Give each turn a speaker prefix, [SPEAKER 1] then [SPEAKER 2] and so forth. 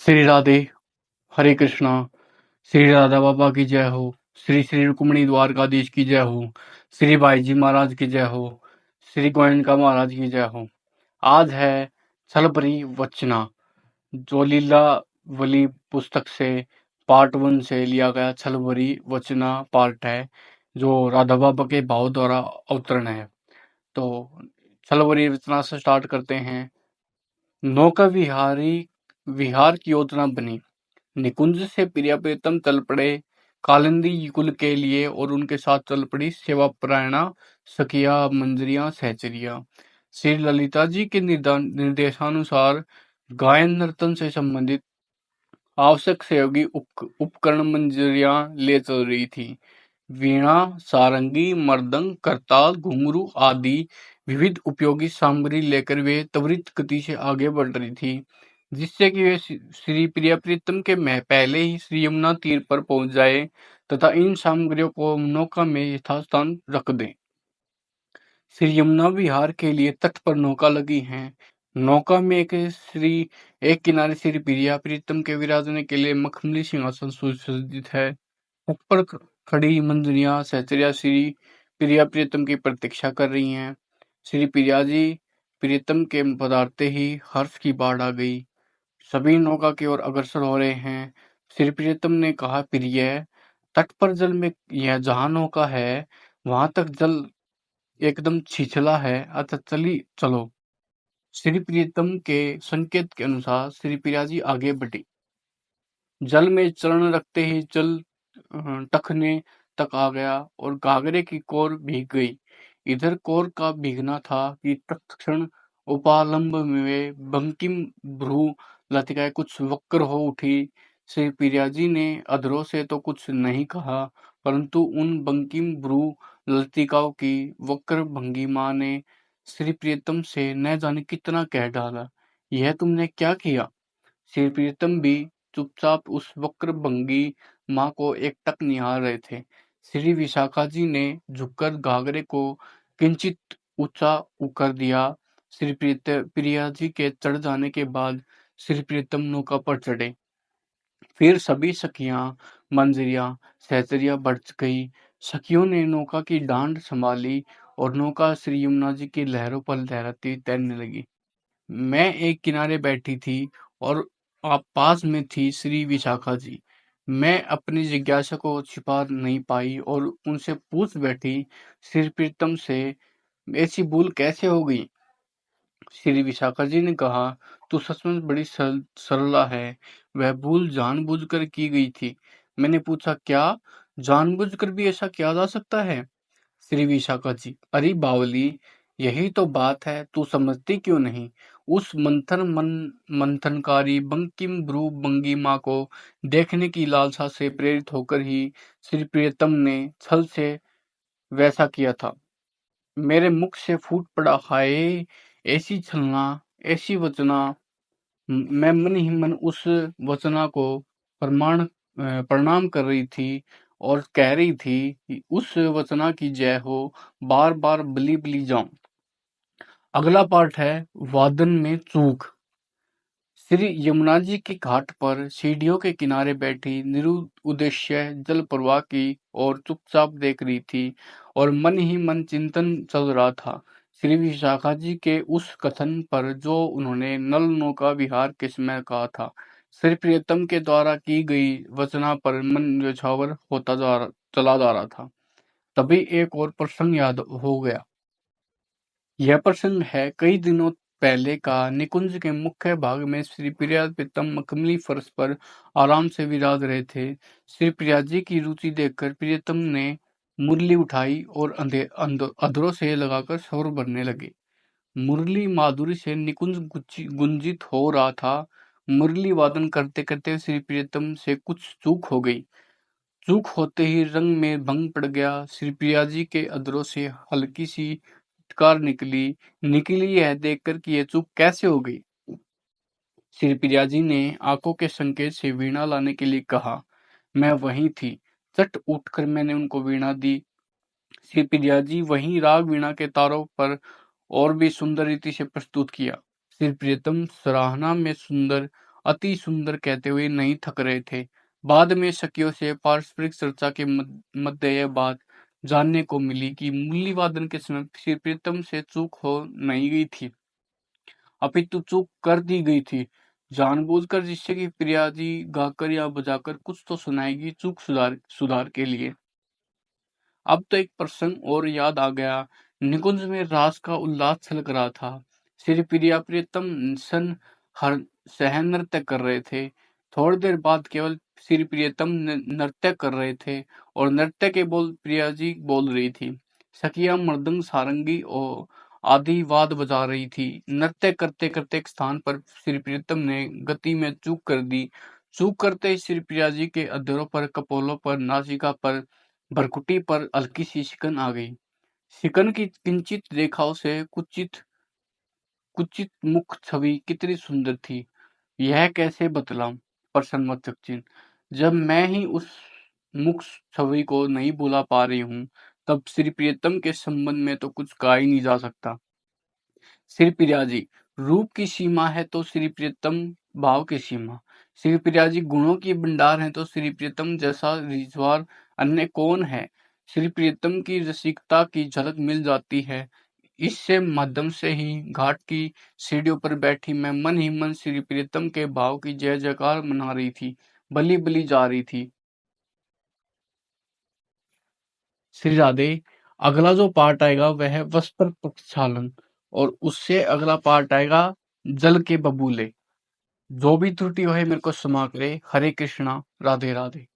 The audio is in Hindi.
[SPEAKER 1] श्री राधे, हरे कृष्णा, श्री राधा बाबा की जय हो, श्री श्री रुक्मणी द्वारकाधीश की जय हो, श्री भाई जी महाराज की जय हो, श्री गोयनका महाराज की जय हो। आज है छलबरी वचना, जो लीलावली पुस्तक से पार्ट 1 से लिया गया छलबरी वचना पार्ट है, जो राधा बाबा के भाव द्वारा अवतरण है। तो छलबरी वचना से स्टार्ट करते हैं। नौका विहार की योजना बनी। निकुंज से प्रिया प्रीतम चल पड़े कालिंदी कुल के लिए और उनके साथ चल पड़ी सेवापरायणा सखिया मंजरियां सहचरिया। श्री ललिता जी के निर्देशानुसार गायन नर्तन से संबंधित आवश्यक सहयोगी उपकरण मंजरियां ले चल रही थी। वीणा, सारंगी, मर्दंग, करताल, घुंघरू आदि विविध उपयोगी सामग्री लेकर वे त्वरित गति से आगे बढ़ रही थी, जिससे कि वे श्री प्रिया प्रीतम के पहले ही श्री यमुना तीर पर पहुंच जाए तथा इन सामग्रियों को नौका में यथास्थान रख दें। श्री यमुना विहार के लिए तट पर नौका लगी है। नौका में एक किनारे श्री प्रिया प्रीतम के विराजने के लिए मखमली सिंहासन सुसज्जित है। ऊपर खड़ी मंजरियां सहचर्या श्री प्रिया प्रीतम की प्रतीक्षा कर रही हैं। श्री प्रिया जी प्रीतम के पधारते ही हर्ष की बाढ़ आ गई। सभी नौका की ओर अग्रसर हो रहे हैं। श्री प्रीतम ने कहा, प्रिय, तट पर जल में यह जहां नौका है वहां तक जल एकदम छिछला है, अतः चलो। श्री प्रीतम के संकेत के अनुसार श्री प्रिया जी आगे बढ़ी। जल में चरण रखते ही जल टखने तक आ गया और घाघरे की कोर भीग गई। इधर कोर का भीगना था कि तत्क्षण उपालंब में बंकिम भ्रू लतिकाएं कुछ वक्र हो उठी। श्री प्रियाजी ने अधरों से तो कुछ नहीं कहा, परंतु उन बंकिम भ्रू लतिकाओं की वक्र भंगिमा ने श्री प्रियतम से न जाने कितना कह डाला। यह तुमने क्या किया? श्री प्रीतम भी चुपचाप उस वक्र भंगी माँ को एकटक निहार रहे थे। श्री विशाखा जी ने झुककर घाघरे को किंचित ऊंचा कर दिया। श्री प्रिया जी के चढ़ जाने के बाद श्री प्रीतम नौका पर चढ़े। फिर सभी सखियां मंजरियां सहचरिया बढ़ गई। सखियों ने नौका की डांड संभाली और नौका श्री यमुना जी की लहरों पर लहराती तैरने लगी। मैं एक किनारे बैठी थी और आप पास में थी श्री विशाखा जी। मैं अपनी जिज्ञासा को छिपा नहीं पाई और उनसे पूछ बैठी, श्री प्रीतम से, ऐसी भूल कैसे हो गई? श्री विशाखा जी ने कहा, तू सचमुच बड़ी सरला है। वह भूल जानबूझकर की गई थी। मैंने पूछा, क्या जानबूझकर भी ऐसा किया जा सकता है? श्री विशाखा जी, अरे बावली, यही तो बात है, तू समझती क्यों नहीं? उस मंथनकारी बंकिम भ्रू भंगिमा को देखने की लालसा से प्रेरित होकर ही श्री प्रियतम ने छल से वैसा किया था। मेरे मुख से फूट पड़ा, हाय, ऐसी छलना, ऐसी वचना। मैं मन ही मन उस वचना को प्रणाम कर रही थी और कह रही थी कि उस वचना की जय हो, बार बार बली बली जाऊं। अगला पार्ट है वादन में चूक। श्री यमुना जी के घाट पर सीढ़ियों के किनारे बैठी निरुद्देश्य जल प्रवाह की ओर चुपचाप देख रही थी और मन ही मन चिंतन चल रहा था श्री विशाखा जी के उस कथन पर जो उन्होंने नल नौका विहार के समय कहा था। श्री प्रियतम के द्वारा की गई वचना पर मन न्यौछावर चला जा रहा था। तभी एक और प्रसंग याद हो गया। यह प्रसंग है कई दिनों पहले का। निकुंज के मुख्य भाग में श्री प्रिया प्रीतम मखमली फर्श पर आराम से विराज रहे थे। श्री प्रिया जी की रुचि देखकर प्रियतम ने मुरली उठाई और अधरों से लगाकर शोर भरने लगे। मुरली माधुरी से निकुंज गुंजित हो रहा था। मुरली वादन करते करते श्री प्रियतम से कुछ चूक हो गई। चूक होते ही रंग में भंग पड़ गया। श्री प्रिया जी के अधरों से हल्की सी कार निकली यह देखकर कि यह चूक कैसे हो गई। श्री प्रिया जी ने आंखों के संकेत से वीणा लाने के लिए कहा। मैं वहीं थी। झट उठकर मैंने उनको वीणा दी। श्री प्रिया जी वहीं राग वीणा के तारों पर और भी सुंदर रीति से प्रस्तुत किया। श्री प्रियतम सराहना में सुंदर अति सुंदर कहते हुए नहीं थक रहे थे। बाद में सखियों से पारस्परिक चर्चा के मध्य यह बात जानने को मिली कि मुरली वादन के समय श्री प्रीतम से चूक हो नहीं गई थी, अपितु चूक कर दी गई थी। जानबूझकर, जिससे कि प्रिया जी गाकर या बजाकर कुछ तो सुनाएगी चूक सुधार सुधार के लिए। अब तो एक प्रसंग और याद आ गया। निकुंज में रास का उल्लास छलक रहा था। श्री प्रिया प्रीतम सन हर सहन नृत्य कर रहे थे। थोड़ी देर बाद केवल श्री प्रियतम नृत्य कर रहे थे और नृत्य के बोल प्रिया जी बोल रही थी। सखिया मृदंग सारंगी और आदि वाद बजा रही थी। नृत्य करते करते एक स्थान पर श्री प्रियतम ने गति में चूक कर दी। चूक करते ही श्री प्रिया जी के अधरों पर, कपोलों पर, नासिका पर, भरकुटी पर हल्की सी शिकन आ गई। शिकन की किंचित रेखाओं से कुचित कुचित मुख छवि कितनी सुंदर थी, यह कैसे बतलाऊं। प्रसन्नवाचक चिन्ह। जब मैं ही उस मुख छवि को नहीं भुला पा रही हूँ, तब श्री प्रियतम के संबंध में तो कुछ कहा ही नहीं जा सकता। श्री प्रिया जी, रूप की सीमा है तो श्री प्रियतम भाव की सीमा। श्री प्रिया जी गुणों की भंडार है तो श्री प्रियतम जैसा रिजवार अन्य कौन है। श्री प्रियतम की रसिकता की झलक मिल जाती है। इससे माध्यम से ही घाट की सीढ़ियों पर बैठी मैं मन ही मन श्री प्रियतम के भाव की जय जयकार मना रही थी, बली बली जा रही थी। श्री राधे, अगला जो पार्ट आएगा वह वस्त्र प्रक्षालन, और उससे अगला पार्ट आएगा जल के बबूले। जो भी त्रुटि हो है मेरे को क्षमा करे। हरे कृष्णा, राधे राधे।